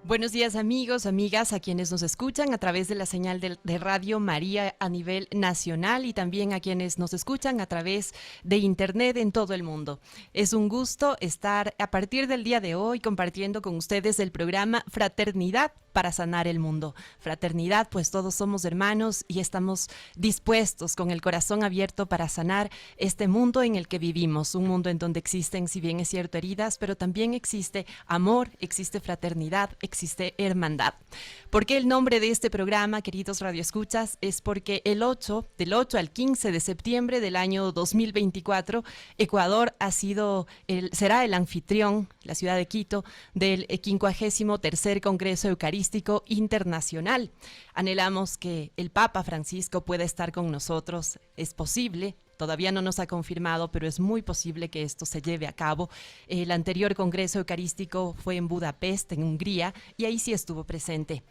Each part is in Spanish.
Buenos días amigos, amigas, a quienes nos escuchan a través de la señal de Radio María a nivel nacional y también a quienes nos escuchan a través de internet en todo el mundo. Es un gusto estar a partir del día de hoy compartiendo con ustedes el programa Fraternidad para sanar el mundo. Fraternidad, pues todos somos hermanos y estamos dispuestos con el corazón abierto para sanar este mundo en el que vivimos, un mundo en donde existen, si bien es cierto, heridas, pero también existe amor, existe fraternidad, existe hermandad. ¿Por qué el nombre de este programa, queridos radioescuchas? Es porque del 8 al 15 de septiembre del año 2024, Ecuador será el anfitrión, la ciudad de Quito, del 53º Congreso Eucarístico Internacional. Anhelamos que el Papa Francisco pueda estar con nosotros. Es posible. Todavía no nos ha confirmado, pero es muy posible que esto se lleve a cabo. El anterior Congreso Eucarístico fue en Budapest, en Hungría, y ahí sí estuvo presente.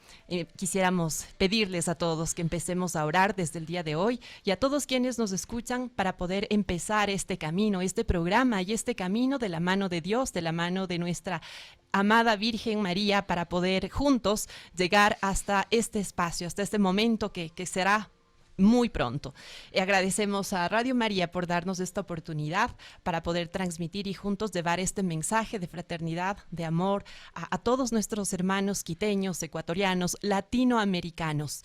Quisiéramos pedirles a todos que empecemos a orar desde el día de hoy y a todos quienes nos escuchan para poder empezar este camino, este programa y este camino de la mano de Dios, de la mano de nuestra amada Virgen María, para poder juntos llegar hasta este espacio, hasta este momento que será muy pronto. Agradecemos a Radio María por darnos esta oportunidad para poder transmitir y juntos llevar este mensaje de fraternidad, de amor a todos nuestros hermanos quiteños, ecuatorianos, latinoamericanos.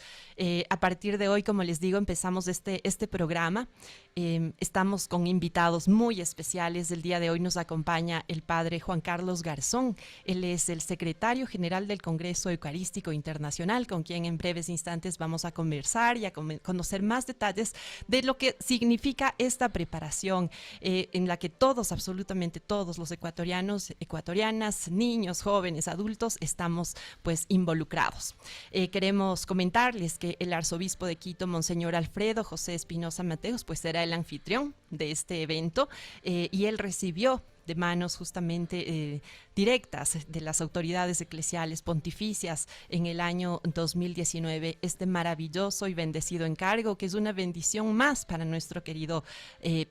A partir de hoy, como les digo, empezamos este programa. Estamos con invitados muy especiales. El día de hoy nos acompaña el padre Juan Carlos Garzón. Él es el secretario general del Congreso Eucarístico Internacional, con quien en breves instantes vamos a conversar y a conocer más detalles de lo que significa esta preparación en la que todos, absolutamente todos los ecuatorianos, ecuatorianas, niños, jóvenes, adultos, estamos pues involucrados. Queremos comentarles que el arzobispo de Quito, Monseñor Alfredo José Espinosa Mateos, pues será el anfitrión de este evento y él recibió de manos justamente directas de las autoridades eclesiales pontificias en el año 2019 este maravilloso y bendecido encargo, que es una bendición más para nuestro querido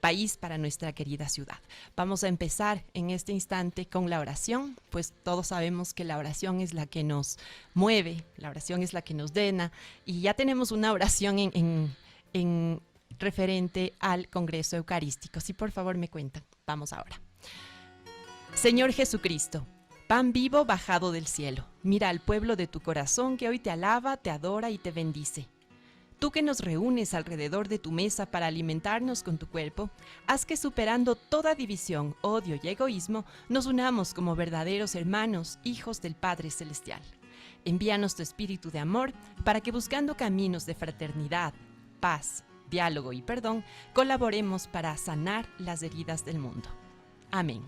país, para nuestra querida ciudad. Vamos a empezar en este instante con la oración, pues todos sabemos que la oración es la que nos mueve, la oración es la que nos llena, y ya tenemos una oración en referente al Congreso Eucarístico. Si por favor me cuentan, vamos ahora. Señor Jesucristo, pan vivo bajado del cielo, mira al pueblo de tu corazón que hoy te alaba, te adora y te bendice. Tú que nos reúnes alrededor de tu mesa para alimentarnos con tu cuerpo, haz que superando toda división, odio y egoísmo, nos unamos como verdaderos hermanos, hijos del Padre Celestial. Envíanos tu espíritu de amor para que buscando caminos de fraternidad, paz, diálogo y perdón, colaboremos para sanar las heridas del mundo. Amén.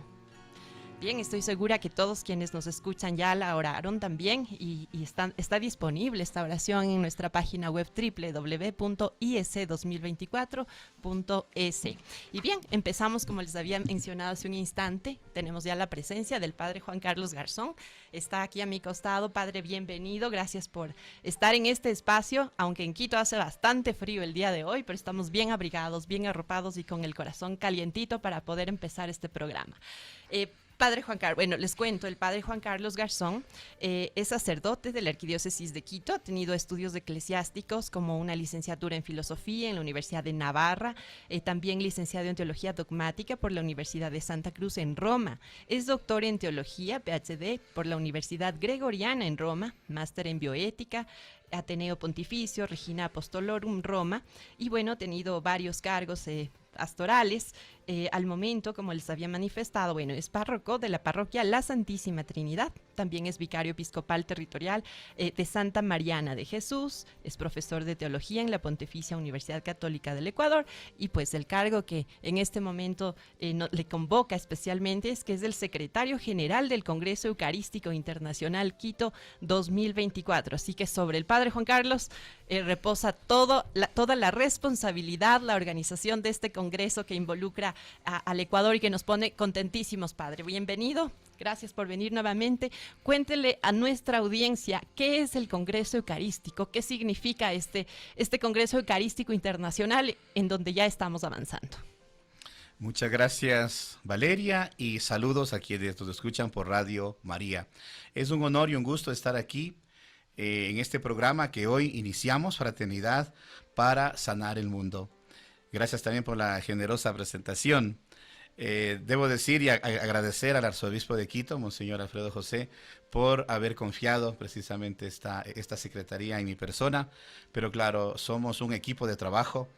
Bien, estoy segura que todos quienes nos escuchan ya la oraron también y está disponible esta oración en nuestra página web www.is2024.es. Y bien, empezamos como les había mencionado hace un instante. Tenemos ya la presencia del padre Juan Carlos Garzón. Está aquí a mi costado. Padre, bienvenido. Gracias por estar en este espacio, aunque en Quito hace bastante frío el día de hoy, pero estamos bien abrigados, bien arropados y con el corazón calientito para poder empezar este programa. Padre Juan Carlos, bueno, les cuento, el padre Juan Carlos Garzón es sacerdote de la Arquidiócesis de Quito, ha tenido estudios eclesiásticos como una licenciatura en filosofía en la Universidad de Navarra, también licenciado en teología dogmática por la Universidad de Santa Cruz en Roma, es doctor en teología, PhD, por la Universidad Gregoriana en Roma, máster en bioética, Ateneo Pontificio, Regina Apostolorum, Roma, y bueno, ha tenido varios cargos pastorales. Al momento, como les había manifestado, bueno, es párroco de la parroquia La Santísima Trinidad, también es vicario episcopal territorial de Santa Mariana de Jesús, es profesor de teología en la Pontificia Universidad Católica del Ecuador, y pues el cargo que en este momento le convoca especialmente es que es el secretario general del Congreso Eucarístico Internacional Quito 2024, así que sobre el padre Juan Carlos reposa toda la responsabilidad, la organización de este congreso que involucra al Ecuador y que nos pone contentísimos, padre. Bienvenido, gracias por venir nuevamente. Cuéntele a nuestra audiencia qué es el Congreso Eucarístico, qué significa este Congreso Eucarístico Internacional en donde ya estamos avanzando. Muchas gracias, Valeria, y saludos a quienes nos escuchan por Radio María. Es un honor y un gusto estar aquí en este programa que hoy iniciamos, Fraternidad para Sanar el Mundo. Gracias también por la generosa presentación. Debo decir y agradecer al arzobispo de Quito, Monseñor Alfredo José, por haber confiado precisamente esta secretaría en mi persona. Pero claro, somos un equipo de trabajo.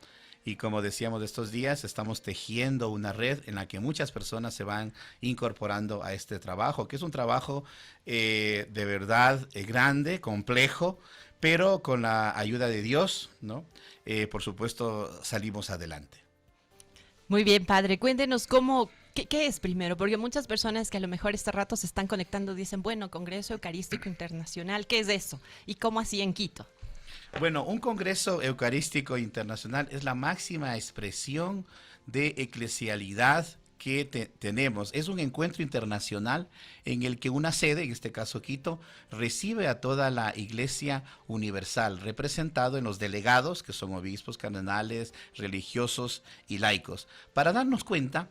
Y como decíamos estos días, estamos tejiendo una red en la que muchas personas se van incorporando a este trabajo, que es un trabajo de verdad grande, complejo, pero con la ayuda de Dios, ¿no? Por supuesto, salimos adelante. Muy bien, padre, cuéntenos ¿qué es primero? Porque muchas personas que a lo mejor este rato se están conectando dicen, bueno, Congreso Eucarístico Internacional, ¿qué es eso? ¿Y cómo así en Quito? Bueno, un Congreso Eucarístico Internacional es la máxima expresión de eclesialidad que tenemos. Es un encuentro internacional en el que una sede, en este caso Quito, recibe a toda la Iglesia Universal, representado en los delegados, que son obispos, cardenales, religiosos y laicos. Para darnos cuenta,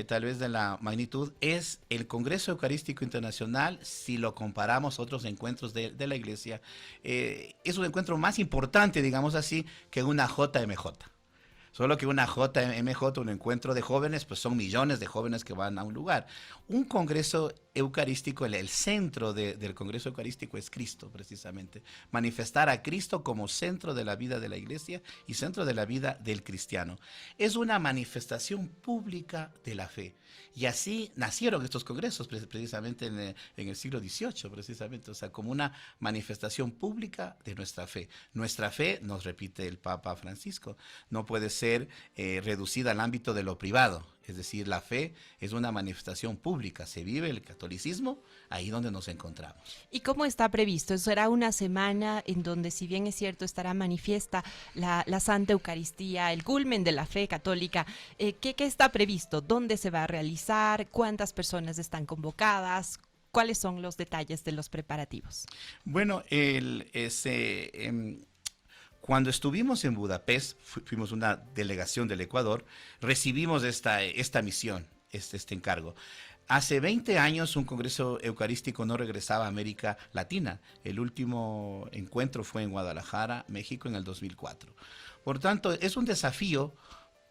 tal vez de la magnitud, es el Congreso Eucarístico Internacional, si lo comparamos a otros encuentros de la Iglesia, es un encuentro más importante, digamos así, que una JMJ. Solo que una JMJ, un encuentro de jóvenes, pues son millones de jóvenes que van a un lugar. Un congreso eucarístico, el centro del congreso eucarístico es Cristo, precisamente. Manifestar a Cristo como centro de la vida de la iglesia y centro de la vida del cristiano. Es una manifestación pública de la fe. Y así nacieron estos congresos, precisamente en el siglo XVIII, precisamente, o sea, como una manifestación pública de nuestra fe. Nuestra fe, nos repite el Papa Francisco, no puede ser reducida al ámbito de lo privado. Es decir, la fe es una manifestación pública, se vive el catolicismo ahí donde nos encontramos. ¿Y cómo está previsto? Será una semana en donde, si bien es cierto, estará manifiesta la Santa Eucaristía, el culmen de la fe católica. ¿Qué está previsto? ¿Dónde se va a realizar? ¿Cuántas personas están convocadas? ¿Cuáles son los detalles de los preparativos? Bueno, cuando estuvimos en Budapest, fuimos una delegación del Ecuador, recibimos esta misión, este encargo. Hace 20 años un congreso eucarístico no regresaba a América Latina. El último encuentro fue en Guadalajara, México, en el 2004. Por tanto, es un desafío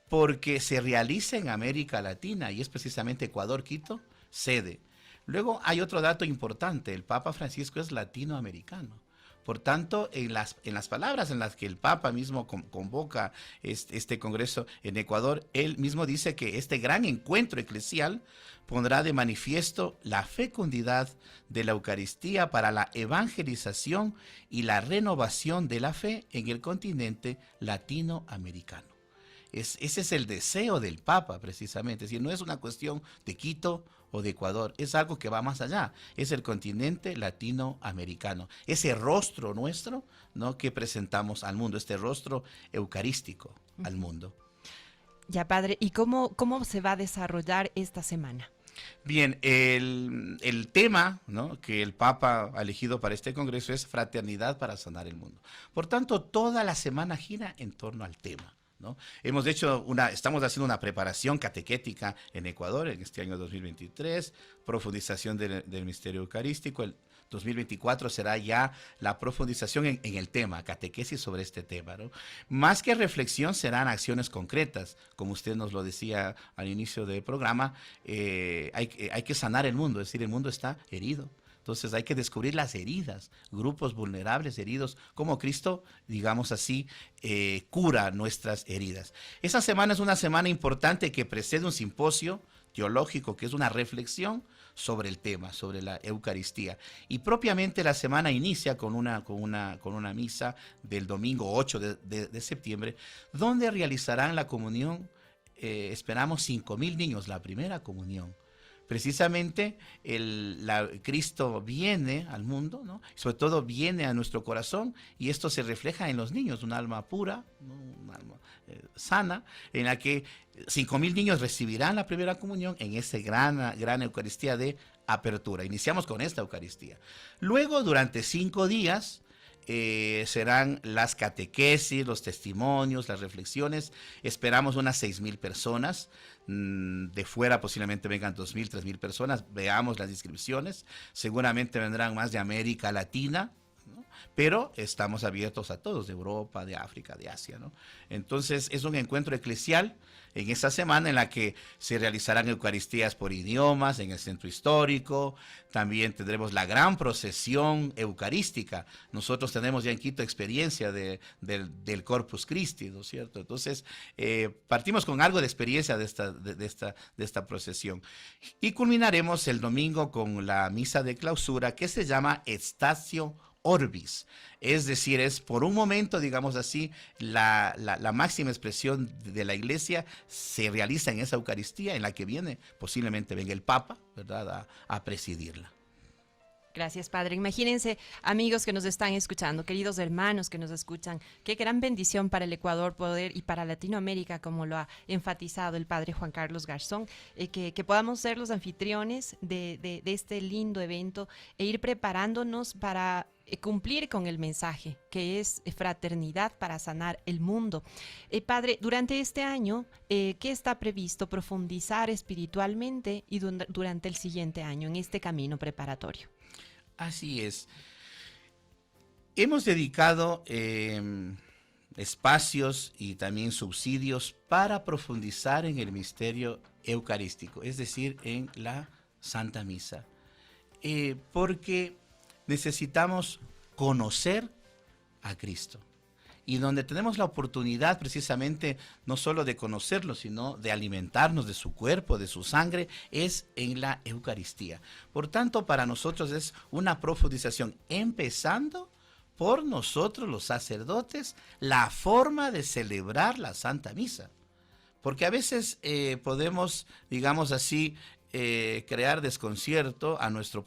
porque se realiza en América Latina y es precisamente Ecuador, Quito, sede. Luego hay otro dato importante, el Papa Francisco es latinoamericano. Por tanto, en las palabras en las que el Papa mismo convoca este congreso en Ecuador, él mismo dice que este gran encuentro eclesial pondrá de manifiesto la fecundidad de la Eucaristía para la evangelización y la renovación de la fe en el continente latinoamericano. Ese es el deseo del Papa, precisamente. Es decir, no es una cuestión de Quito o de Ecuador, es algo que va más allá. Es el continente latinoamericano. Ese rostro nuestro, ¿no?, que presentamos al mundo, este rostro eucarístico al mundo. Ya, padre, ¿y cómo se va a desarrollar esta semana? Bien, el tema, ¿no?, que el Papa ha elegido para este congreso es Fraternidad para Sanar el Mundo. Por tanto, toda la semana gira en torno al tema, ¿no? Estamos haciendo una preparación catequética en Ecuador en este año 2023, profundización del misterio eucarístico. El 2024 será ya la profundización en el tema, catequesis sobre este tema, ¿no? Más que reflexión serán acciones concretas, como usted nos lo decía al inicio del programa, hay que sanar el mundo, es decir, el mundo está herido. Entonces hay que descubrir las heridas, grupos vulnerables, heridos, como Cristo, digamos así, cura nuestras heridas. Esa semana es una semana importante que precede un simposio teológico, que es una reflexión sobre el tema, sobre la Eucaristía. Y propiamente la semana inicia con una misa del domingo 8 de septiembre, donde realizarán la comunión, esperamos 5,000 niños, la primera comunión. Precisamente Cristo viene al mundo, ¿no?, sobre todo viene a nuestro corazón, y esto se refleja en los niños, un alma pura, ¿no?, un alma sana, en la que 5,000 niños recibirán la primera comunión en esa gran Eucaristía de apertura. Iniciamos con esta Eucaristía. Luego, durante 5 días, serán las catequesis, los testimonios, las reflexiones. Esperamos unas 6,000 personas. De fuera posiblemente vengan 2,000, 3,000 personas. Veamos las inscripciones. Seguramente vendrán más de América Latina, ¿no? Pero estamos abiertos a todos, de Europa, de África, de Asia, ¿no? Entonces es un encuentro eclesial en esta semana en la que se realizarán eucaristías por idiomas en el centro histórico. También tendremos la gran procesión eucarística. Nosotros tenemos ya en Quito experiencia del Corpus Christi, ¿no es cierto? Entonces partimos con algo de experiencia de esta procesión. Y culminaremos el domingo con la misa de clausura, que se llama Estacio Orbis, es decir, es por un momento, digamos así, la máxima expresión de la iglesia se realiza en esa Eucaristía en la que posiblemente venga el Papa, ¿verdad?, a presidirla. Gracias, Padre. Imagínense, amigos que nos están escuchando, queridos hermanos que nos escuchan, qué gran bendición para el Ecuador poder y para Latinoamérica, como lo ha enfatizado el Padre Juan Carlos Garzón, que podamos ser los anfitriones de este lindo evento e ir preparándonos para cumplir con el mensaje, que es fraternidad para sanar el mundo. Padre, durante este año, ¿qué está previsto profundizar espiritualmente y durante el siguiente año en este camino preparatorio? Así es. Hemos dedicado espacios y también subsidios para profundizar en el misterio eucarístico, es decir, en la Santa Misa, porque necesitamos conocer a Cristo. Y donde tenemos la oportunidad precisamente no solo de conocerlo, sino de alimentarnos de su cuerpo, de su sangre, es en la Eucaristía. Por tanto, para nosotros es una profundización, empezando por nosotros los sacerdotes, la forma de celebrar la Santa Misa. Porque a veces podemos, digamos así, crear desconcierto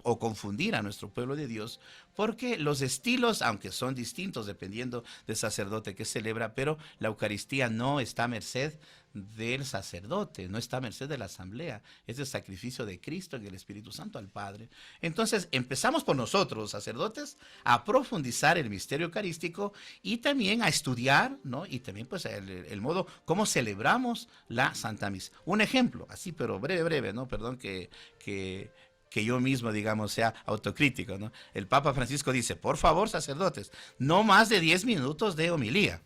o confundir a nuestro pueblo de Dios, porque los estilos, aunque son distintos dependiendo del sacerdote que celebra, pero la Eucaristía no está a merced del sacerdote, no está a merced de la asamblea, es el sacrificio de Cristo en el Espíritu Santo al Padre. Entonces empezamos por nosotros, los sacerdotes, a profundizar el misterio eucarístico y también a estudiar, ¿no? Y también pues el modo cómo celebramos la Santa Misa. Un ejemplo, así pero breve, ¿no? Perdón que yo mismo, digamos, sea autocrítico, ¿no? El Papa Francisco dice, por favor, sacerdotes, no más de 10 minutos de homilía.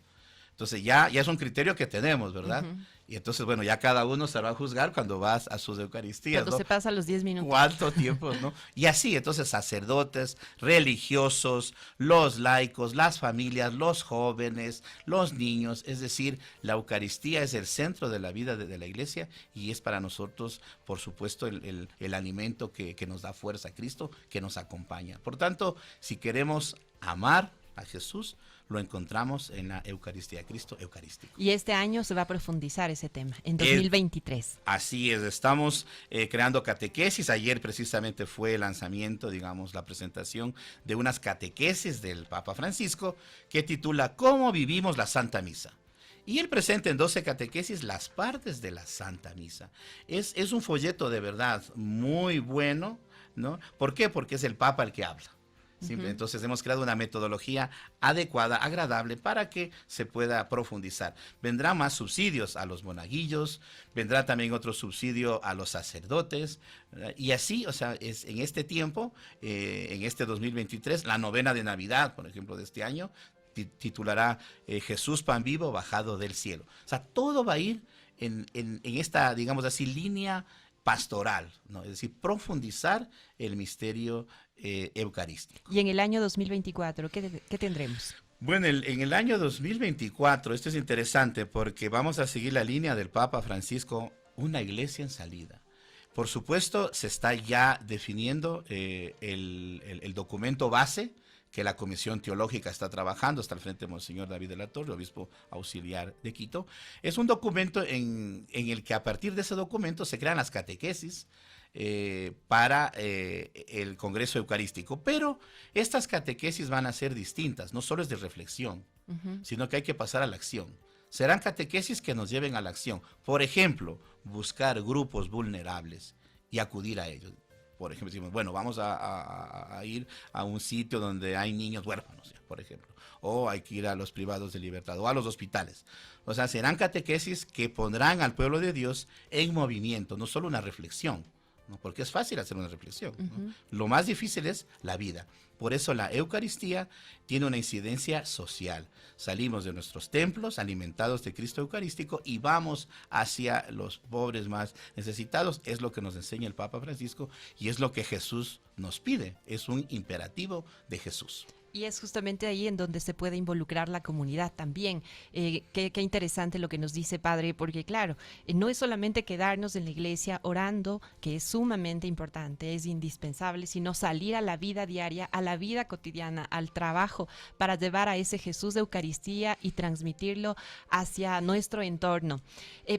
Entonces ya es un criterio que tenemos, ¿verdad? Uh-huh. Y entonces, bueno, ya cada uno se va a juzgar cuando vas a sus Eucaristías, cuando ¿no? se pasa los 10 minutos. ¿Cuánto tiempo, no? Y así, entonces, sacerdotes, religiosos, los laicos, las familias, los jóvenes, los niños, es decir, la Eucaristía es el centro de la vida de la iglesia y es para nosotros, por supuesto, el alimento que nos da fuerza a Cristo, que nos acompaña. Por tanto, si queremos amar a Jesús, lo encontramos en la Eucaristía, Cristo Eucarístico. Y este año se va a profundizar ese tema, en 2023. Así es, estamos creando catequesis. Ayer precisamente fue el lanzamiento, digamos, la presentación de unas catequesis del Papa Francisco que titula ¿Cómo vivimos la Santa Misa? Y él presenta en 12 catequesis las partes de la Santa Misa. Es un folleto de verdad muy bueno, ¿no? ¿Por qué? Porque es el Papa el que habla. Uh-huh. Entonces hemos creado una metodología adecuada, agradable, para que se pueda profundizar. Vendrá más subsidios a los monaguillos, vendrá también otro subsidio a los sacerdotes, ¿verdad? Y así, o sea, es en este tiempo, en este 2023, la novena de Navidad, por ejemplo, de este año, titulará Jesús pan vivo bajado del cielo. O sea, todo va a ir en esta, digamos así, línea pastoral, ¿no? Es decir, profundizar el misterio eucarístico. Y en el año 2024, ¿qué tendremos? Bueno, en el año 2024, esto es interesante porque vamos a seguir la línea del Papa Francisco, una iglesia en salida. Por supuesto, se está ya definiendo el documento base que la Comisión Teológica está trabajando, está al frente de Monseñor David de la Torre, obispo auxiliar de Quito. Es un documento en el que a partir de ese documento se crean las catequesis para el Congreso Eucarístico. Pero estas catequesis van a ser distintas, no solo es de reflexión, uh-huh, sino que hay que pasar a la acción. Serán catequesis que nos lleven a la acción. Por ejemplo, buscar grupos vulnerables y acudir a ellos. por ejemplo, decimos, bueno, vamos a ir a un sitio donde hay niños huérfanos, por ejemplo, o hay que ir a los privados de libertad, o a los hospitales. O sea, serán catequesis que pondrán al pueblo de Dios en movimiento, no solo una reflexión, ¿no? Porque es fácil hacer una reflexión, ¿no? Lo más difícil es la vida. Por eso la Eucaristía tiene una incidencia social. Salimos de nuestros templos alimentados de Cristo Eucarístico y vamos hacia los pobres más necesitados. Es lo que nos enseña el Papa Francisco y es lo que Jesús nos pide. Es un imperativo de Jesús. Y es justamente ahí en donde se puede involucrar la comunidad también. Qué interesante lo que nos dice Padre, porque claro, no es solamente quedarnos en la iglesia orando, que es sumamente importante, es indispensable, sino salir a la vida diaria, a la vida cotidiana, al trabajo, para llevar a ese Jesús de Eucaristía y transmitirlo hacia nuestro entorno.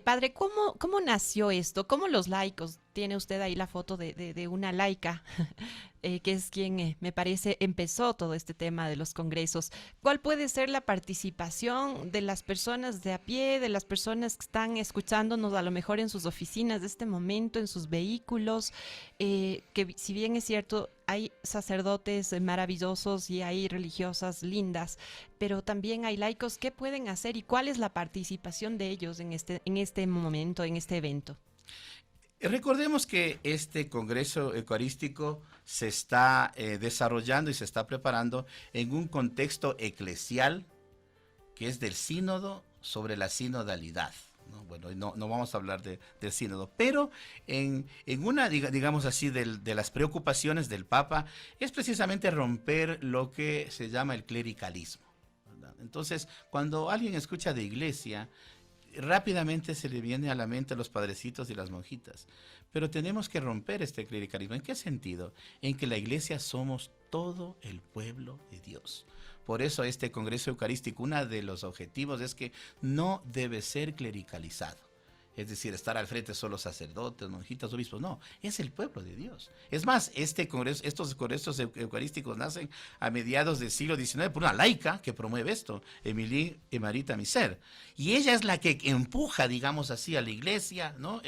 Padre, ¿cómo nació esto? ¿Cómo los laicos? Tiene usted ahí la foto de una laica, que es quien, me parece, empezó todo este tema de los congresos. ¿Cuál puede ser la participación de las personas de a pie, de las personas que están escuchándonos a lo mejor en sus oficinas de este momento, en sus vehículos? Que si bien es cierto, hay sacerdotes maravillosos y hay religiosas lindas, pero también hay laicos. ¿Qué pueden hacer y cuál es la participación de ellos en este momento, en este evento? Recordemos que este Congreso Eucarístico se está desarrollando y se está preparando en un contexto eclesial que es del sínodo sobre la sinodalidad, ¿no? Bueno, no vamos a hablar del sínodo, pero en una, digamos así, de las preocupaciones del Papa es precisamente romper lo que se llama el clericalismo, ¿verdad? Entonces, cuando alguien escucha de iglesia, rápidamente se le viene a la mente los padrecitos y las monjitas. Pero tenemos que romper este clericalismo. ¿En qué sentido? En que la iglesia somos todo el pueblo de Dios. Por eso este Congreso Eucarístico, uno de los objetivos es que no debe ser clericalizado. Es decir, estar al frente solo sacerdotes, monjitas, obispos. No, es el pueblo de Dios. Es más, estos congresos eucarísticos nacen a mediados del siglo XIX por una laica que promueve esto, Emilie Emarita Miser. Y ella es la que empuja, digamos así, a la iglesia, ¿no?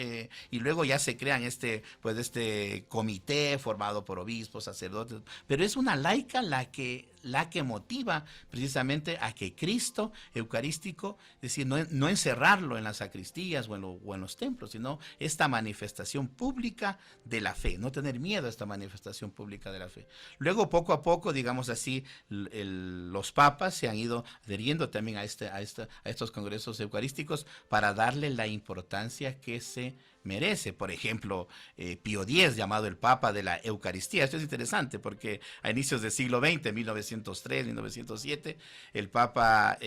Y luego ya se crean este comité formado por obispos, sacerdotes. Pero es una laica la que motiva precisamente a que Cristo Eucarístico, es decir, no encerrarlo en las sacristías o en los templos, sino esta manifestación pública de la fe, no tener miedo a esta manifestación pública de la fe. Luego, poco a poco, digamos así, los papas se han ido adheriendo también a estos congresos eucarísticos para darle la importancia que se merece. Por ejemplo, Pío X, llamado el Papa de la Eucaristía. Esto es interesante porque a inicios del siglo XX, 1903, 1907, el Papa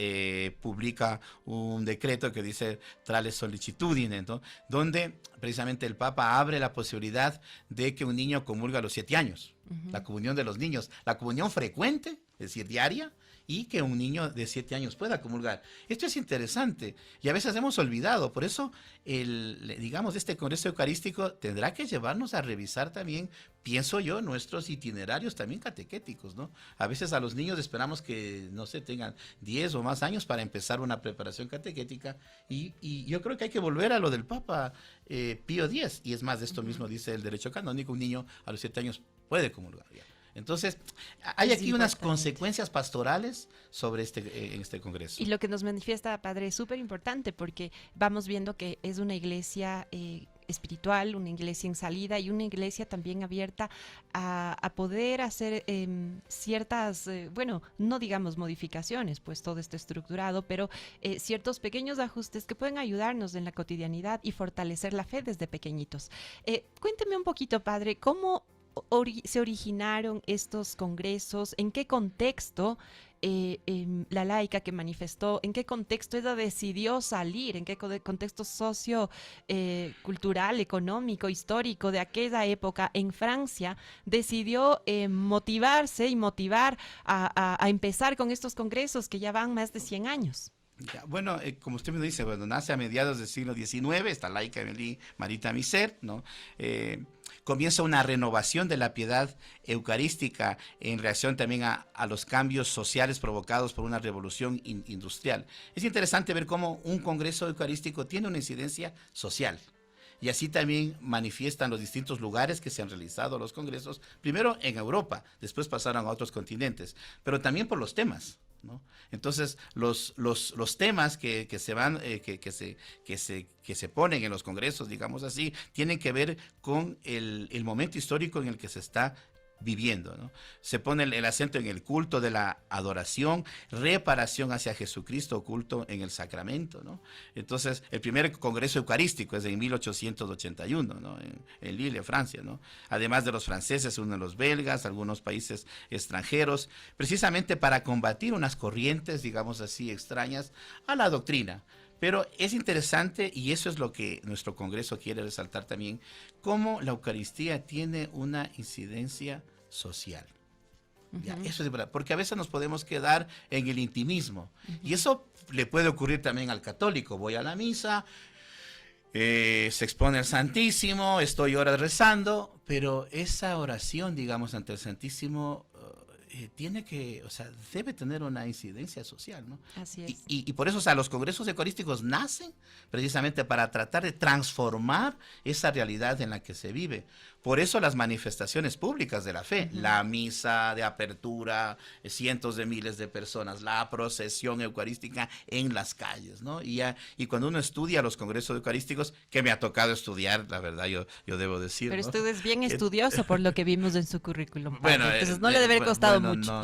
publica un decreto que dice Trale Sollicitudine, ¿no? Donde precisamente el Papa abre la posibilidad de que un niño comulgue a los 7 años. La comunión de los niños, la comunión frecuente, es decir, diaria, y que un niño de 7 años pueda comulgar. Esto es interesante y a veces hemos olvidado. Por eso, digamos, este Congreso Eucarístico tendrá que llevarnos a revisar también, pienso yo, nuestros itinerarios también catequéticos, ¿no? A veces a los niños esperamos que, no sé, tengan 10 o más años para empezar una preparación catequética y yo creo que hay que volver a lo del Papa Pío X. Y es más, de esto mismo dice el derecho canónico, un niño a los 7 años puede comulgar ya. Entonces, hay aquí unas consecuencias pastorales sobre en este congreso. Y lo que nos manifiesta, Padre, es súper importante porque vamos viendo que es una iglesia espiritual, una iglesia en salida y una iglesia también abierta a poder hacer ciertas, bueno, no digamos modificaciones, pues todo está estructurado, pero ciertos pequeños ajustes que pueden ayudarnos en la cotidianidad y fortalecer la fe desde pequeñitos. Cuénteme un poquito, Padre, ¿cómo se originaron estos congresos? ¿En qué contexto la laica que manifestó, en qué contexto ella decidió salir, en qué contexto socio cultural, económico, histórico de aquella época en Francia, decidió motivarse y motivar a empezar con estos congresos que ya van más de 100 años? Ya, bueno, como usted me dice, bueno, nace a mediados del siglo XIX, esta laica Emilie Emarita Miser, ¿no? Comienza una renovación de la piedad eucarística en reacción también a los cambios sociales provocados por una revolución industrial. Es interesante ver cómo un congreso eucarístico tiene una incidencia social. Y así también manifiestan los distintos lugares que se han realizado los congresos, primero en Europa, después pasaron a otros continentes, pero también por los temas, ¿no? Entonces, los temas que se van, que se ponen en los congresos, digamos así, tienen que ver con el momento histórico en el que se está viviendo, ¿no? Se pone el acento en el culto de la adoración, reparación hacia Jesucristo, culto en el sacramento, ¿no? Entonces, el primer congreso eucarístico es de 1881, ¿no? En Lille, Francia, ¿no? Además de los franceses, uno de los belgas, algunos países extranjeros, precisamente para combatir unas corrientes, digamos así, extrañas a la doctrina. Pero es interesante, y eso es lo que nuestro Congreso quiere resaltar también, cómo la Eucaristía tiene una incidencia social. Ya, eso es verdad, porque a veces nos podemos quedar en el intimismo, y eso le puede ocurrir también al católico. Voy a la misa, se expone el Santísimo, estoy horas rezando, pero esa oración, digamos, ante el Santísimo tiene que, o sea, debe tener una incidencia social, ¿no? Así es. Y por eso, o sea, los congresos eucarísticos nacen precisamente para tratar de transformar esa realidad en la que se vive. Por eso las manifestaciones públicas de la fe, la misa de apertura, cientos de miles de personas, la procesión eucarística en las calles, ¿no? Y cuando uno estudia los congresos eucarísticos, que me ha tocado estudiar, la verdad, yo debo decir, Pero ¿no? usted es bien estudioso por lo que vimos en su currículum. Bueno, entonces no le debe haber costado mucho.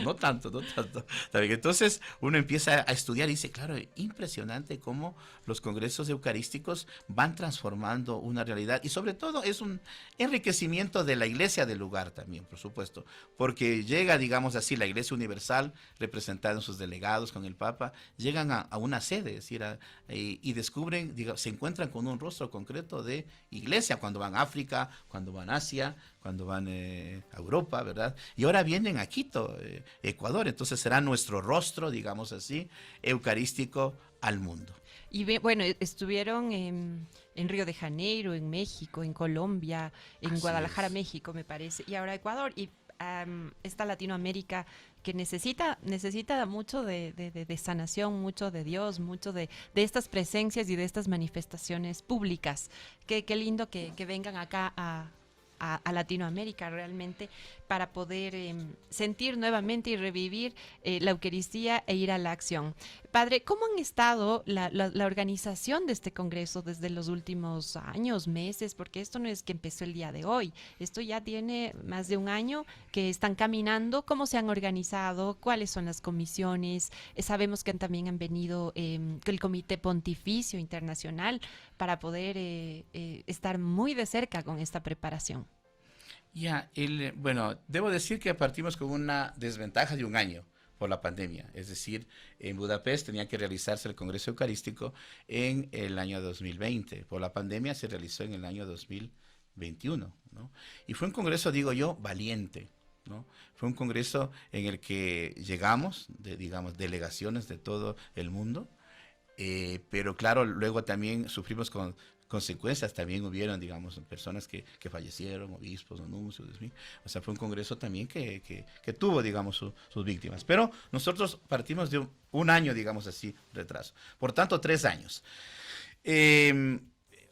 No tanto. Está bien. Entonces uno empieza a estudiar y dice, claro, impresionante cómo los congresos eucarísticos van transformando una realidad, y sobre todo es un enriquecimiento de la iglesia del lugar también, por supuesto, porque llega, digamos así, la Iglesia Universal, representada en sus delegados con el Papa, llegan a una sede, es decir, y descubren, digamos, se encuentran con un rostro concreto de iglesia cuando van a África, cuando van a Asia, cuando van a Europa, ¿verdad? Y ahora vienen a Quito, Ecuador, entonces será nuestro rostro, digamos así, eucarístico al mundo. Y bueno, estuvieron en Río de Janeiro, en México, en Colombia, en Así Guadalajara, es. México, me parece, y ahora Ecuador. Y esta Latinoamérica que necesita mucho de sanación, mucho de Dios, mucho de estas presencias y de estas manifestaciones públicas. Qué lindo que vengan acá a Latinoamérica realmente para poder sentir nuevamente y revivir la Eucaristía e ir a la acción. Padre, ¿cómo han estado la organización de este congreso desde los últimos años, meses? Porque esto no es que empezó el día de hoy, esto ya tiene más de un año que están caminando. ¿Cómo se han organizado? ¿Cuáles son las comisiones? Sabemos que también han venido el Comité Pontificio Internacional para poder estar muy de cerca con esta preparación. Ya, bueno, debo decir que partimos con una desventaja de un año por la pandemia. Es decir, en Budapest tenía que realizarse el Congreso Eucarístico en el año 2020. Por la pandemia se realizó en el año 2021, ¿no? Y fue un congreso, digo yo, valiente, ¿no? Fue un congreso en el que llegamos, digamos, delegaciones de todo el mundo, pero claro, luego también sufrimos con consecuencias. También hubieron, digamos, personas que fallecieron, obispos, nuncios, o sea, fue un congreso también que tuvo, digamos, sus víctimas. Pero nosotros partimos de un año, digamos así, retraso. Por tanto, 3 años.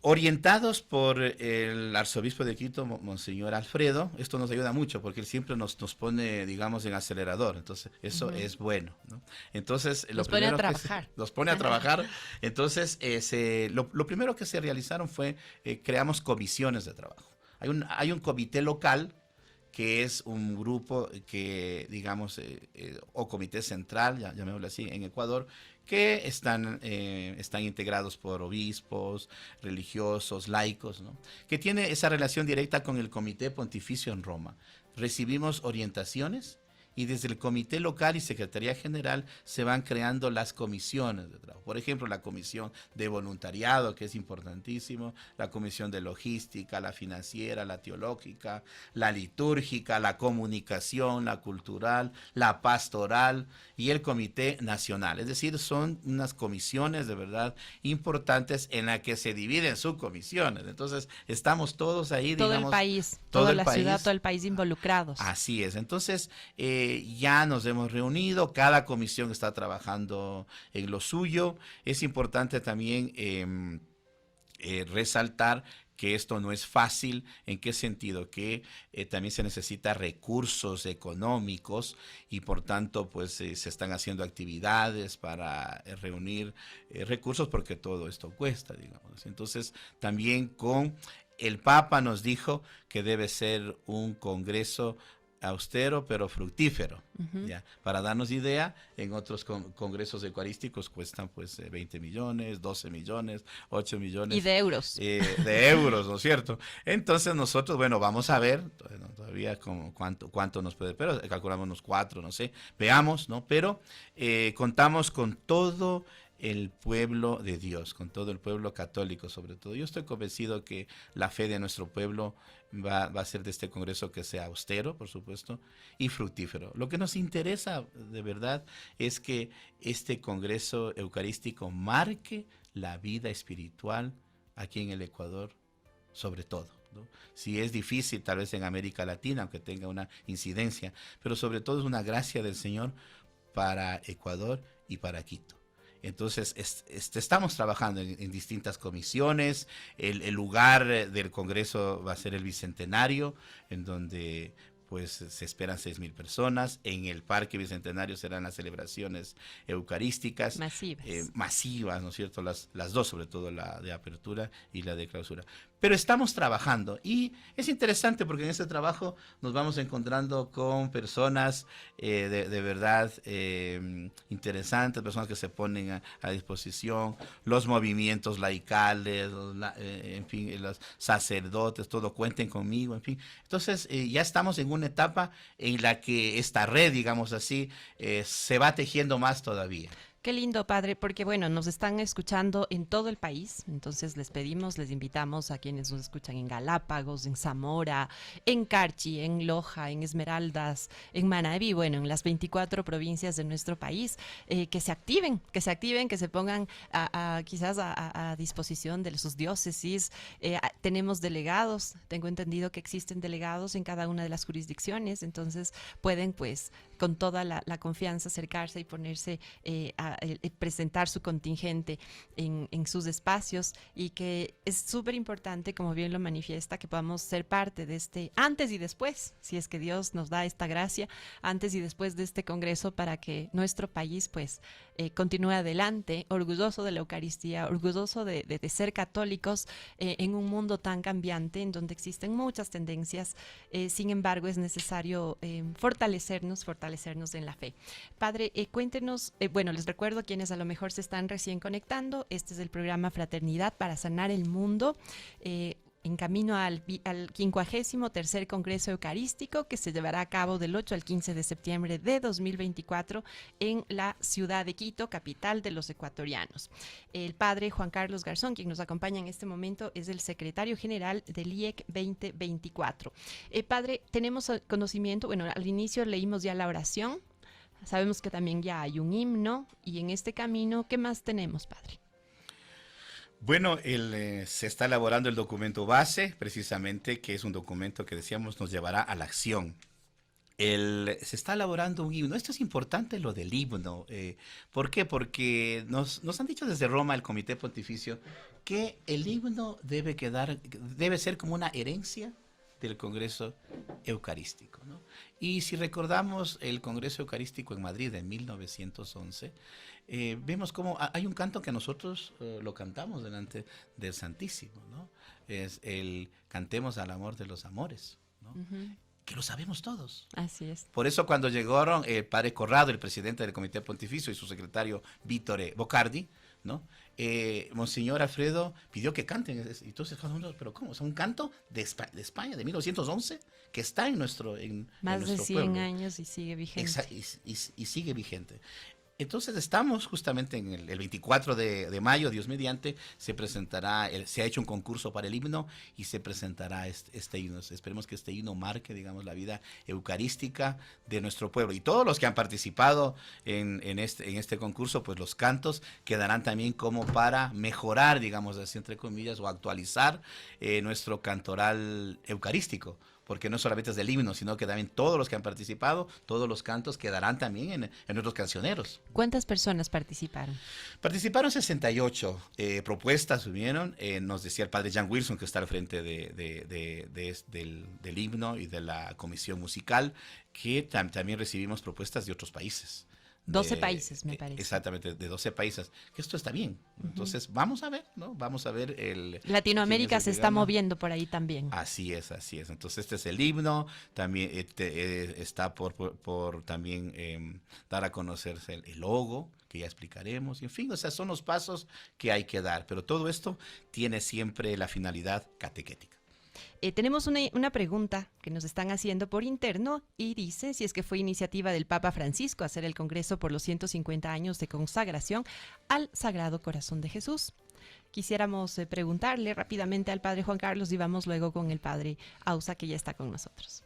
Orientados por el arzobispo de Quito, Monseñor Alfredo, esto nos ayuda mucho porque él siempre nos pone, digamos, en acelerador, entonces eso es bueno, ¿no? Entonces, los pone a trabajar. Los pone a trabajar. Entonces, lo primero que se realizaron fue, creamos comisiones de trabajo. Hay un comité local, que es un grupo que, digamos, o comité central, llamémoslo así, en Ecuador, que están integrados por obispos, religiosos, laicos, ¿no? Que tiene esa relación directa con el Comité Pontificio en Roma. Recibimos orientaciones y desde el Comité Local y Secretaría General se van creando las comisiones de trabajo. Por ejemplo, la comisión de voluntariado, que es importantísimo, la comisión de logística, la financiera, la teológica, la litúrgica, la comunicación, la cultural, la pastoral y el Comité Nacional. Es decir, son unas comisiones de verdad importantes en las que se dividen subcomisiones. Entonces, estamos todos ahí, todo digamos. El país, todo toda el la país, ciudad, todo el país involucrados. Así es. Entonces, ya nos hemos reunido, cada comisión está trabajando en lo suyo. Es importante también resaltar que esto no es fácil. ¿En qué sentido? Que también se necesita recursos económicos y por tanto pues se están haciendo actividades para reunir recursos porque todo esto cuesta, digamos. Entonces también el Papa nos dijo que debe ser un congreso austero pero fructífero. ¿Ya? Para darnos idea, en otros congresos eucarísticos cuestan pues 20 millones, 12 millones, 8 millones. Y de euros. De euros, ¿no es cierto? Entonces nosotros, bueno, vamos a ver todavía como cuánto nos puede, pero calculamos unos 4, no sé, veamos, ¿no? Pero contamos con todo el pueblo de Dios, con todo el pueblo católico sobre todo. Yo estoy convencido que la fe de nuestro pueblo va a ser de este congreso que sea austero, por supuesto, y fructífero. Lo que nos interesa de verdad es que este congreso eucarístico marque la vida espiritual aquí en el Ecuador, sobre todo, ¿no? Si es difícil, tal vez en América Latina, aunque tenga una incidencia, pero sobre todo es una gracia del Señor para Ecuador y para Quito. Entonces, estamos trabajando en distintas comisiones. El lugar del Congreso va a ser el Bicentenario, en donde pues se esperan 6,000 personas. En el Parque Bicentenario serán las celebraciones eucarísticas. Masivas, ¿no es cierto? Las dos, sobre todo la de apertura y la de clausura. Pero estamos trabajando y es interesante porque en este trabajo nos vamos encontrando con personas de verdad interesantes, personas que se ponen a disposición, los movimientos laicales, en fin, los sacerdotes, todo, cuenten conmigo, en fin. Entonces ya estamos en una etapa en la que esta red, digamos así, se va tejiendo más todavía. Qué lindo, padre, porque bueno, nos están escuchando en todo el país, entonces les pedimos, les invitamos a quienes nos escuchan en Galápagos, en Zamora, en Carchi, en Loja, en Esmeraldas, en Manabí, bueno, en las 24 provincias de nuestro país, que se activen, que se pongan quizás a disposición de sus diócesis. Tenemos delegados, tengo entendido que existen delegados en cada una de las jurisdicciones, entonces pueden pues con toda la confianza acercarse y ponerse a presentar su contingente en sus espacios, y que es súper importante, como bien lo manifiesta, que podamos ser parte de este antes y después, si es que Dios nos da esta gracia, antes y después de este congreso, para que nuestro país pues continúe adelante, orgulloso de la Eucaristía, orgulloso de ser católicos en un mundo tan cambiante, en donde existen muchas tendencias. Sin embargo, es necesario fortalecernos en la fe. Padre, cuéntenos, bueno, les recuerdo a quienes a lo mejor se están recién conectando, este es el programa Fraternidad para Sanar el Mundo, en camino al 53º Congreso Eucarístico, que se llevará a cabo del 8 al 15 de septiembre de 2024 en la ciudad de Quito, capital de los ecuatorianos. El padre Juan Carlos Garzón, quien nos acompaña en este momento, es el secretario general del IEC 2024. Padre, tenemos conocimiento, bueno, al inicio leímos ya la oración, sabemos que también ya hay un himno, y en este camino, ¿qué más tenemos, padre? Bueno, se está elaborando el documento base, precisamente, que es un documento que decíamos nos llevará a la acción. Se está elaborando un himno. Esto es importante, lo del himno. ¿Por qué? Porque nos han dicho desde Roma, el Comité Pontificio, que el himno debe ser como una herencia del Congreso Eucarístico, ¿no? Y si recordamos el Congreso Eucarístico en Madrid en 1911, vemos cómo hay un canto que nosotros lo cantamos delante del Santísimo, ¿no? Es el Cantemos al amor de los amores, ¿no? Que lo sabemos todos. Así es. Por eso cuando llegaron el padre Corrado, el presidente del Comité Pontificio, y su secretario Víttore Boccardi, ¿no? Monseñor Alfredo pidió que canten. Entonces, pero ¿cómo? Es un canto de España, de 1911, que está en nuestro Más de 100 años y sigue vigente. Y sigue vigente. Entonces estamos justamente en el 24 de mayo, Dios mediante, se ha hecho un concurso para el himno y se presentará este himno. Esperemos que este himno marque, digamos, la vida eucarística de nuestro pueblo. Y todos los que han participado en este concurso, pues los cantos quedarán también como para mejorar, digamos así, entre comillas, o actualizar nuestro cantoral eucarístico. porque no solamente es del himno, sino que también todos los que han participado, todos los cantos quedarán también en nuestros cancioneros. ¿Cuántas personas participaron? Participaron 68 propuestas, hubieron, nos decía el padre Jan Wilson, que está al frente del himno y de la comisión musical, que también recibimos propuestas de otros países. 12 países, me parece. Exactamente, de 12 países, que esto está bien. Entonces, vamos a ver, ¿no? Vamos a ver Latinoamérica se está moviendo por ahí también. Así es, así es. Entonces, este es el himno, también está por también dar a conocerse el logo, que ya explicaremos, en fin, o sea, son los pasos que hay que dar, pero todo esto tiene siempre la finalidad catequética. Tenemos una pregunta que nos están haciendo por interno y dice si es que fue iniciativa del Papa Francisco hacer el Congreso por los 150 años de consagración al Sagrado Corazón de Jesús. Quisiéramos preguntarle rápidamente al Padre Juan Carlos y vamos luego con el Padre Ausa, que ya está con nosotros.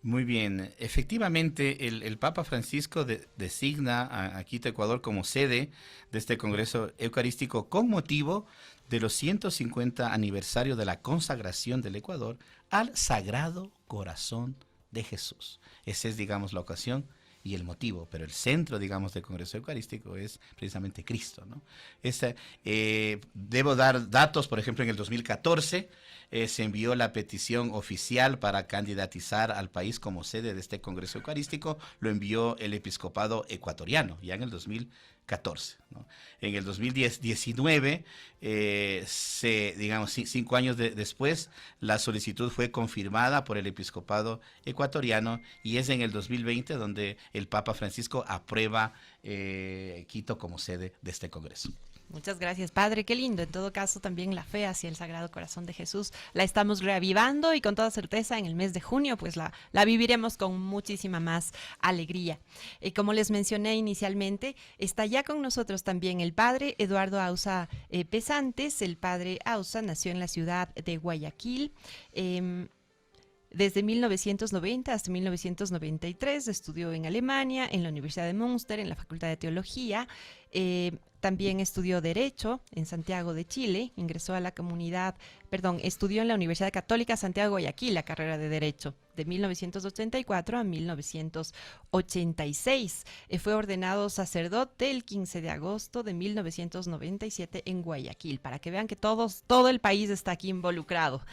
Muy bien, efectivamente el Papa Francisco designa a Quito, Ecuador, como sede de este Congreso Eucarístico con motivo de los 150 aniversario de la consagración del Ecuador al Sagrado Corazón de Jesús. Esa es, digamos, la ocasión y el motivo, pero el centro, digamos, del Congreso Eucarístico es precisamente Cristo, ¿no? Debo dar datos, por ejemplo, en el 2014 se envió la petición oficial para candidatizar al país como sede de este Congreso Eucarístico, lo envió el episcopado ecuatoriano, ya en el 2014, ¿no? En el 2019, digamos, 5 años después, la solicitud fue confirmada por el episcopado ecuatoriano y es en el 2020 donde el Papa Francisco aprueba Quito como sede de este Congreso. Muchas gracias, Padre. Qué lindo. En todo caso, también la fe hacia el Sagrado Corazón de Jesús la estamos reavivando y con toda certeza en el mes de junio pues la viviremos con muchísima más alegría. Como les mencioné inicialmente, está ya con nosotros también el Padre Eduardo Ausa Pesantes. El Padre Ausa nació en la ciudad de Guayaquil. Desde 1990 hasta 1993 estudió en Alemania, en la Universidad de Münster, en la Facultad de Teología. También estudió Derecho en Santiago de Chile, estudió en la Universidad Católica Santiago de Guayaquil la carrera de Derecho de 1984 a 1986. Fue ordenado sacerdote el 15 de agosto de 1997 en Guayaquil, para que vean que todo el país está aquí involucrado.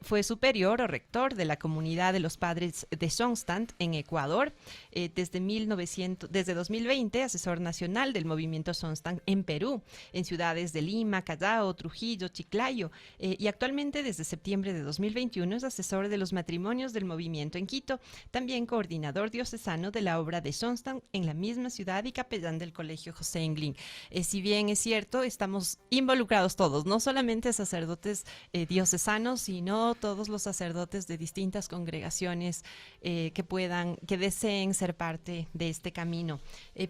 Fue superior o rector de la comunidad de los padres de Songstand en Ecuador. Desde 2020, asesor nacional del movimiento Songstand en Perú, en ciudades de Lima, Callao, Trujillo, Chiclayo, y actualmente desde septiembre de 2021 es asesor de los matrimonios del movimiento en Quito, también coordinador diocesano de la obra de Songstand en la misma ciudad y capellán del Colegio José Englín. Si bien es cierto, estamos involucrados todos, no solamente sacerdotes diocesanos, sino todos los sacerdotes de distintas congregaciones que deseen ser parte de este camino.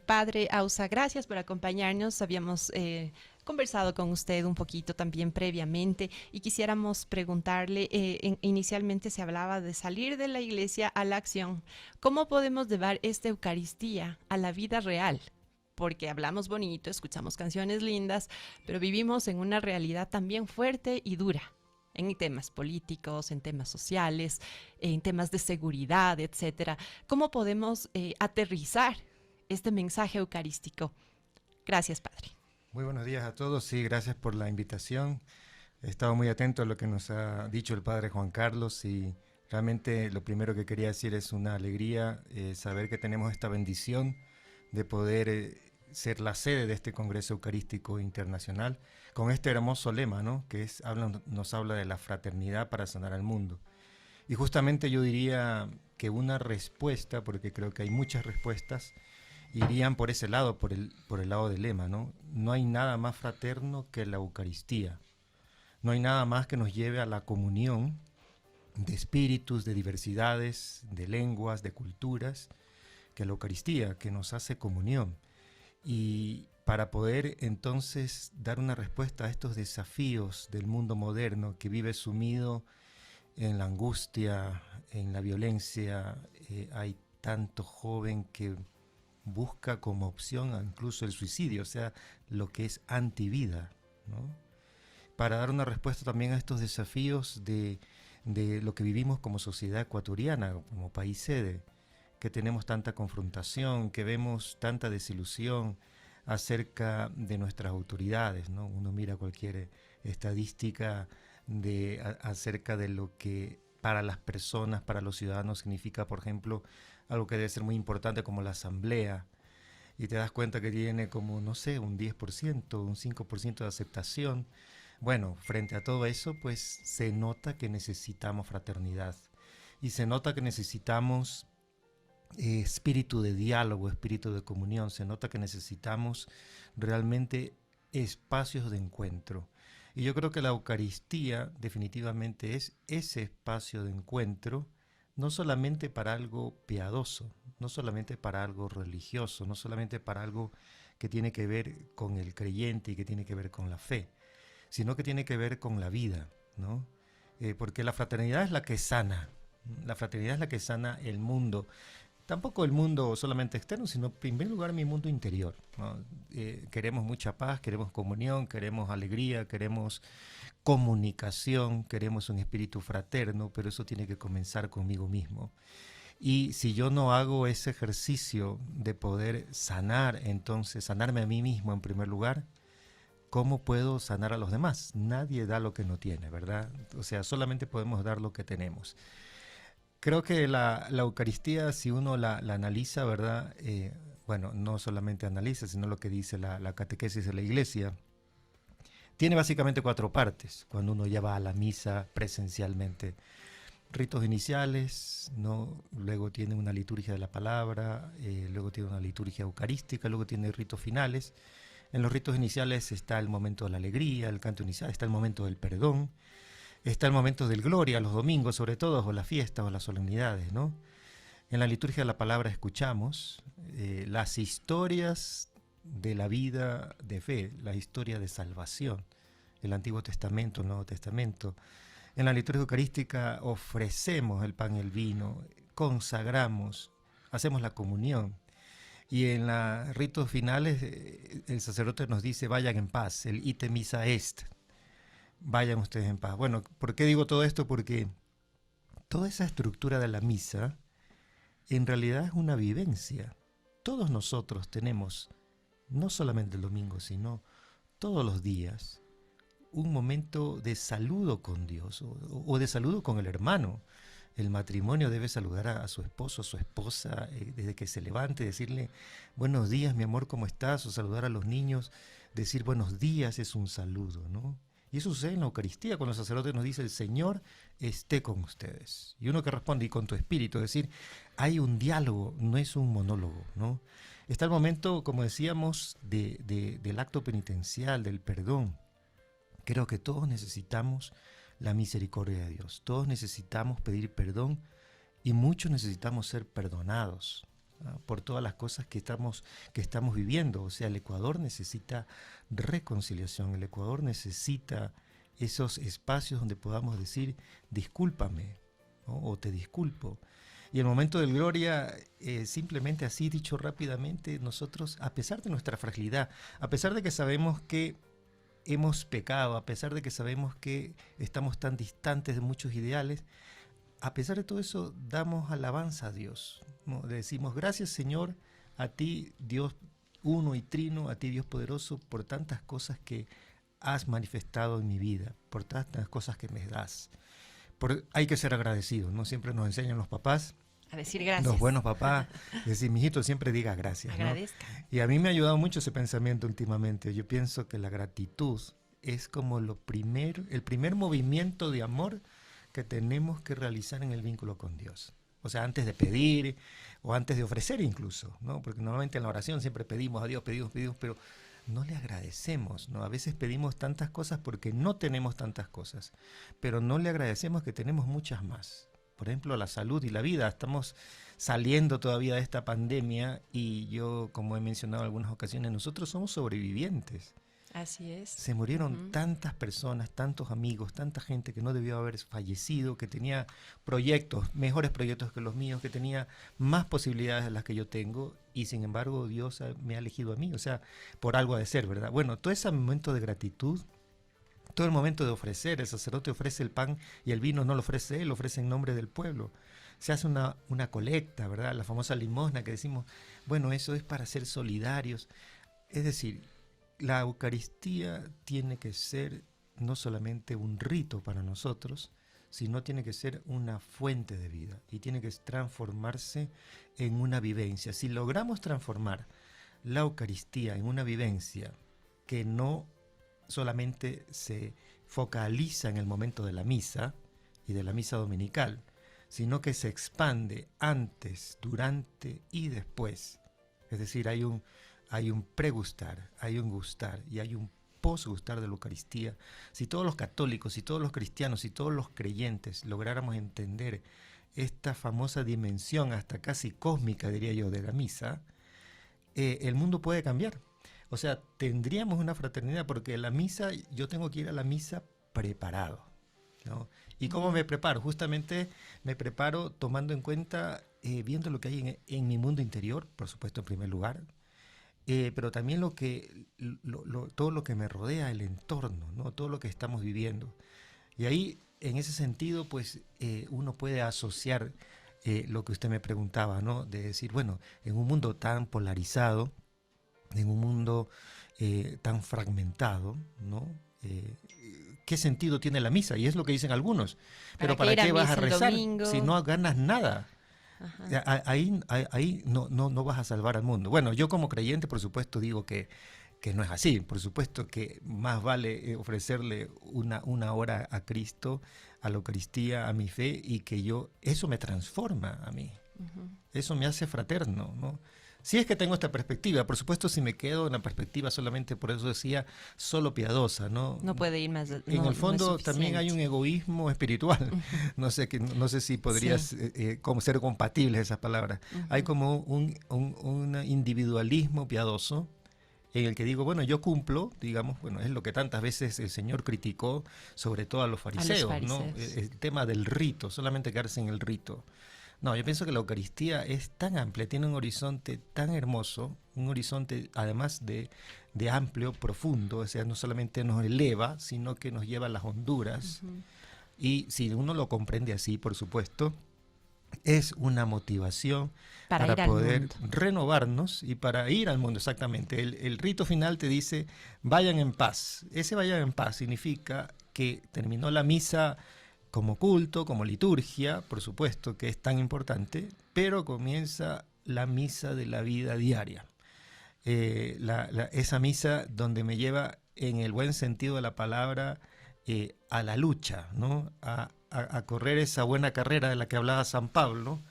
Padre Ausa, gracias por acompañarnos. Habíamos conversado con usted un poquito también previamente y quisiéramos preguntarle, inicialmente se hablaba de salir de la iglesia a la acción. ¿Cómo podemos llevar esta Eucaristía a la vida real? Porque hablamos bonito, escuchamos canciones lindas, pero vivimos en una realidad también fuerte y dura, en temas políticos, en temas sociales, en temas de seguridad, etcétera. ¿Cómo podemos aterrizar este mensaje eucarístico? Gracias, Padre. Muy buenos días a todos. Sí, gracias por la invitación. He estado muy atento a lo que nos ha dicho el Padre Juan Carlos y realmente lo primero que quería decir es una alegría saber que tenemos esta bendición de poder ser la sede de este Congreso Eucarístico Internacional con este hermoso lema, ¿no? Que nos habla de la fraternidad para sanar al mundo. Y justamente yo diría que una respuesta, porque creo que hay muchas respuestas, irían por ese lado, por el lado del lema, ¿no? No hay nada más fraterno que la Eucaristía. No hay nada más que nos lleve a la comunión de espíritus, de diversidades, de lenguas, de culturas, que la Eucaristía, que nos hace comunión. Y para poder entonces dar una respuesta a estos desafíos del mundo moderno que vive sumido en la angustia, en la violencia, hay tanto joven que busca como opción incluso el suicidio, o sea, lo que es antivida, ¿no? Para dar una respuesta también a estos desafíos de de lo que vivimos como sociedad ecuatoriana, como país sede, que tenemos tanta confrontación, que vemos tanta desilusión acerca de nuestras autoridades, ¿no? Uno mira cualquier estadística acerca de lo que para las personas, para los ciudadanos significa, por ejemplo, algo que debe ser muy importante como la asamblea, y te das cuenta que tiene como, no sé, un 10%, un 5% de aceptación. Bueno, frente a todo eso, pues se nota que necesitamos fraternidad y se nota que necesitamos espíritu de diálogo, espíritu de comunión, se nota que necesitamos realmente espacios de encuentro. Y yo creo que la Eucaristía definitivamente es ese espacio de encuentro, no solamente para algo piadoso, no solamente para algo religioso, no solamente para algo que tiene que ver con el creyente y que tiene que ver con la fe, sino que tiene que ver con la vida, ¿no? Porque la fraternidad es la que sana, la fraternidad es la que sana el mundo. Tampoco el mundo solamente externo, sino en primer lugar mi mundo interior, ¿no? Queremos mucha paz, queremos comunión, queremos alegría, queremos comunicación, queremos un espíritu fraterno, pero eso tiene que comenzar conmigo mismo. Y si yo no hago ese ejercicio de poder sanar, entonces sanarme a mí mismo en primer lugar, ¿cómo puedo sanar a los demás? Nadie da lo que no tiene, ¿verdad? O sea, solamente podemos dar lo que tenemos. Creo que la Eucaristía, si uno la analiza, ¿verdad? Bueno, no solamente analiza, sino lo que dice la catequesis de la Iglesia, tiene básicamente 4 partes cuando uno ya va a la misa presencialmente. Ritos iniciales, ¿no? Luego tiene una liturgia de la palabra, luego tiene una liturgia eucarística, luego tiene ritos finales. En los ritos iniciales está el momento de la alegría, el canto inicial, está el momento del perdón, está el momento del gloria, los domingos sobre todo, o las fiestas o las solemnidades, ¿no? En la liturgia de la palabra escuchamos las historias de la vida de fe, la historia de salvación, el Antiguo Testamento, el Nuevo Testamento. En la liturgia eucarística ofrecemos el pan y el vino, consagramos, hacemos la comunión. Y en los ritos finales el sacerdote nos dice vayan en paz, el ite missa est, vayan ustedes en paz. Bueno, ¿por qué digo todo esto? Porque toda esa estructura de la misa en realidad es una vivencia. Todos nosotros tenemos, no solamente el domingo, sino todos los días, un momento de saludo con Dios o de saludo con el hermano. El matrimonio debe saludar a su esposo, a su esposa, desde que se levante, decirle buenos días, mi amor, ¿cómo estás? O saludar a los niños, decir buenos días es un saludo, ¿no? Y eso sucede en la Eucaristía, cuando el sacerdote nos dice el Señor esté con ustedes. Y uno que responde y con tu espíritu, es decir, hay un diálogo, no es un monólogo, ¿no? Está el momento, como decíamos, del acto penitencial, del perdón. Creo que todos necesitamos la misericordia de Dios. Todos necesitamos pedir perdón y muchos necesitamos ser perdonados, ¿no? Por todas las cosas que estamos viviendo. O sea, el Ecuador necesita reconciliación. El Ecuador necesita esos espacios donde podamos decir discúlpame, ¿no? O te disculpo. Y el momento del gloria, simplemente así dicho rápidamente, nosotros, a pesar de nuestra fragilidad, a pesar de que sabemos que hemos pecado, a pesar de que sabemos que estamos tan distantes de muchos ideales, a pesar de todo eso damos alabanza a Dios, ¿no? Le decimos gracias Señor, a ti Dios uno y trino, a ti Dios poderoso, por tantas cosas que has manifestado en mi vida, por tantas cosas que me das. Hay que ser agradecidos, ¿no? Siempre nos enseñan los papás, a decir gracias. los buenos papás, decir, mijito, siempre diga gracias, ¿no? Agradezca. Y a mí me ha ayudado mucho ese pensamiento últimamente. Yo pienso que la gratitud es como el primer movimiento de amor que tenemos que realizar en el vínculo con Dios. O sea, antes de pedir o antes de ofrecer incluso, ¿no? Porque normalmente en la oración siempre pedimos a Dios, pedimos, pero no le agradecemos, ¿no? A veces pedimos tantas cosas porque no tenemos tantas cosas, pero no le agradecemos que tenemos muchas más. Por ejemplo, la salud y la vida. Estamos saliendo todavía de esta pandemia y yo, como he mencionado en algunas ocasiones, nosotros somos sobrevivientes. Así es. Se murieron tantas personas, tantos amigos, tanta gente que no debió haber fallecido, que tenía proyectos, mejores proyectos que los míos, que tenía más posibilidades de las que yo tengo, y sin embargo Dios me ha elegido a mí, o sea, por algo ha de ser, ¿verdad? Bueno, todo ese momento de gratitud todo el momento de ofrecer. El sacerdote ofrece el pan y el vino no lo ofrece él, lo ofrece en nombre del pueblo. Se hace una colecta, ¿verdad? La famosa limosna que decimos, bueno, eso es para ser solidarios. Es decir, la Eucaristía tiene que ser no solamente un rito para nosotros, sino tiene que ser una fuente de vida y tiene que transformarse en una vivencia. Si logramos transformar la Eucaristía en una vivencia que no solamente se focaliza en el momento de la misa y de la misa dominical, sino que se expande antes, durante y después. Es decir, hay un pregustar, hay un gustar y hay un posgustar de la Eucaristía. Si todos los católicos, si todos los cristianos, si todos los creyentes lográramos entender esta famosa dimensión, hasta casi cósmica, diría yo, de la misa, el mundo puede cambiar. O sea, tendríamos una fraternidad, porque la misa, yo tengo que ir a la misa preparado, ¿no? ¿Y cómo me preparo? Justamente me preparo tomando en cuenta, viendo lo que hay en mi mundo interior, por supuesto en primer lugar, pero también todo lo que me rodea, el entorno, ¿no? Todo lo que estamos viviendo. Y ahí, en ese sentido, pues uno puede asociar lo que usted me preguntaba, ¿no? De decir, bueno, en un mundo tan polarizado, en un mundo tan fragmentado, ¿no? ¿Qué sentido tiene la misa? Y es lo que dicen algunos. Pero ¿para qué vas a rezar si no ganas nada? Ahí no vas a salvar al mundo. Bueno, yo como creyente, por supuesto, digo que no es así. Por supuesto que más vale ofrecerle una hora a Cristo, a la Eucaristía, a mi fe, y que eso me transforma a mí. Eso me hace fraterno, ¿no? Si es que tengo esta perspectiva, por supuesto, si me quedo en la perspectiva solamente, por eso decía, solo piadosa, ¿no? No puede ir más. En el fondo también hay un egoísmo espiritual. No sé si podrías ser compatibles esas palabras. Hay como un individualismo piadoso en el que digo, bueno, yo cumplo, digamos, bueno, es lo que tantas veces el Señor criticó, sobre todo a los fariseos, ¿no? El tema del rito, solamente quedarse en el rito. No, yo pienso que la Eucaristía es tan amplia, tiene un horizonte tan hermoso, un horizonte además de amplio, profundo, o sea, no solamente nos eleva, sino que nos lleva a las honduras. Y si uno lo comprende así, por supuesto, es una motivación para poder renovarnos y para ir al mundo, exactamente. El rito final te dice, vayan en paz. Ese vayan en paz significa que terminó la misa como culto, como liturgia, por supuesto que es tan importante, pero comienza la misa de la vida diaria. Esa misa donde me lleva, en el buen sentido de la palabra, a la lucha, ¿no? A correr esa buena carrera de la que hablaba San Pablo,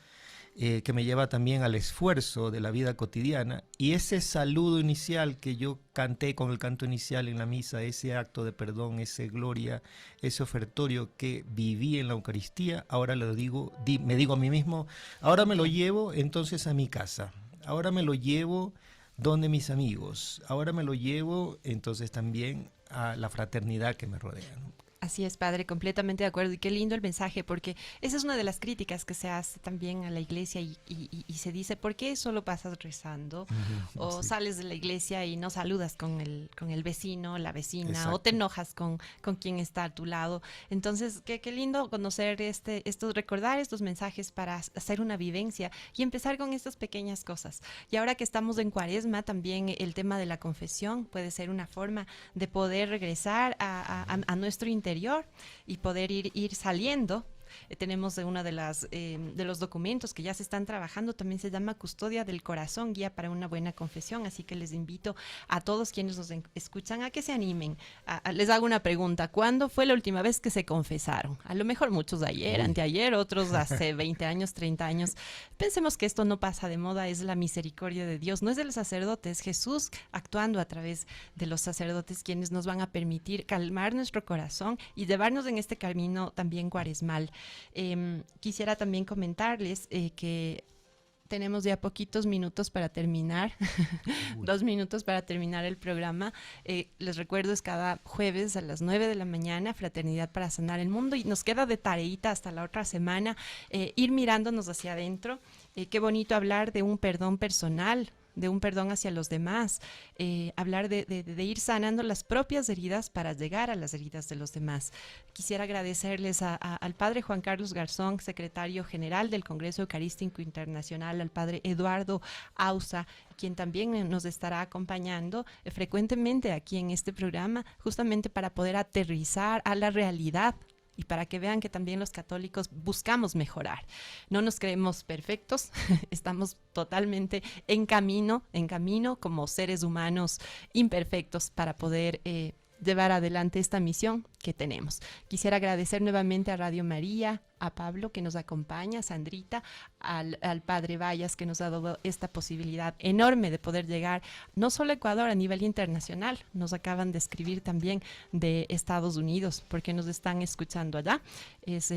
que me lleva también al esfuerzo de la vida cotidiana, y ese saludo inicial que yo canté con el canto inicial en la misa, ese acto de perdón, ese gloria, ese ofertorio que viví en la Eucaristía, ahora me digo a mí mismo, ahora me lo llevo entonces a mi casa, ahora me lo llevo donde mis amigos, ahora me lo llevo entonces también a la fraternidad que me rodea, ¿no? Así es, padre, completamente de acuerdo. Y qué lindo el mensaje, porque esa es una de las críticas que se hace también a la iglesia y se dice, ¿por qué solo pasas rezando? O sales de la iglesia y no saludas con el vecino, la vecina, exacto, o te enojas con quien está a tu lado. Entonces, qué lindo conocer recordar estos mensajes para hacer una vivencia y empezar con estas pequeñas cosas. Y ahora que estamos en Cuaresma, también el tema de la confesión puede ser una forma de poder regresar a nuestro interior y poder ir saliendo. Tenemos una de los documentos que ya se están trabajando, también se llama Custodia del Corazón, guía para una buena confesión, así que les invito a todos quienes nos escuchan a que se animen. Les hago una pregunta, ¿cuándo fue la última vez que se confesaron? A lo mejor muchos ayer, anteayer, otros hace 20 años, 30 años. Pensemos que esto no pasa de moda, es la misericordia de Dios, no es de los sacerdotes, Jesús actuando a través de los sacerdotes quienes nos van a permitir calmar nuestro corazón y llevarnos en este camino también cuaresmal. Quisiera también comentarles que tenemos ya poquitos minutos para terminar, 2 minutos para terminar el programa. Les recuerdo, es cada jueves a las 9 de la mañana, Fraternidad para Sanar el Mundo, y nos queda de tareita hasta la otra semana, ir mirándonos hacia adentro. Qué bonito hablar de un perdón personal, de un perdón hacia los demás, hablar de ir sanando las propias heridas para llegar a las heridas de los demás. Quisiera agradecerles al padre Juan Carlos Garzón, secretario general del Congreso Eucarístico Internacional, al padre Eduardo Ausa, quien también nos estará acompañando frecuentemente aquí en este programa, justamente para poder aterrizar a la realidad y para que vean que también los católicos buscamos mejorar. No nos creemos perfectos, estamos totalmente en camino como seres humanos imperfectos para poder llevar adelante esta misión que tenemos. Quisiera agradecer nuevamente a Radio María, a Pablo que nos acompaña, a Sandrita, al Padre Vallas que nos ha dado esta posibilidad enorme de poder llegar no solo a Ecuador, a nivel internacional. Nos acaban de escribir también de Estados Unidos porque nos están escuchando allá.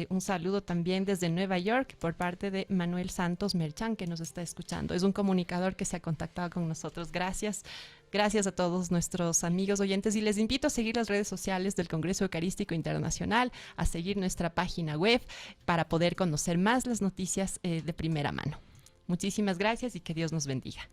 Un saludo también desde Nueva York por parte de Manuel Santos Merchán que nos está escuchando. Es un comunicador que se ha contactado con nosotros. Gracias. Gracias a todos nuestros amigos oyentes y les invito a seguir las redes sociales del Congreso Eucarístico Internacional, a seguir nuestra página web para poder conocer más las noticias de primera mano. Muchísimas gracias y que Dios nos bendiga.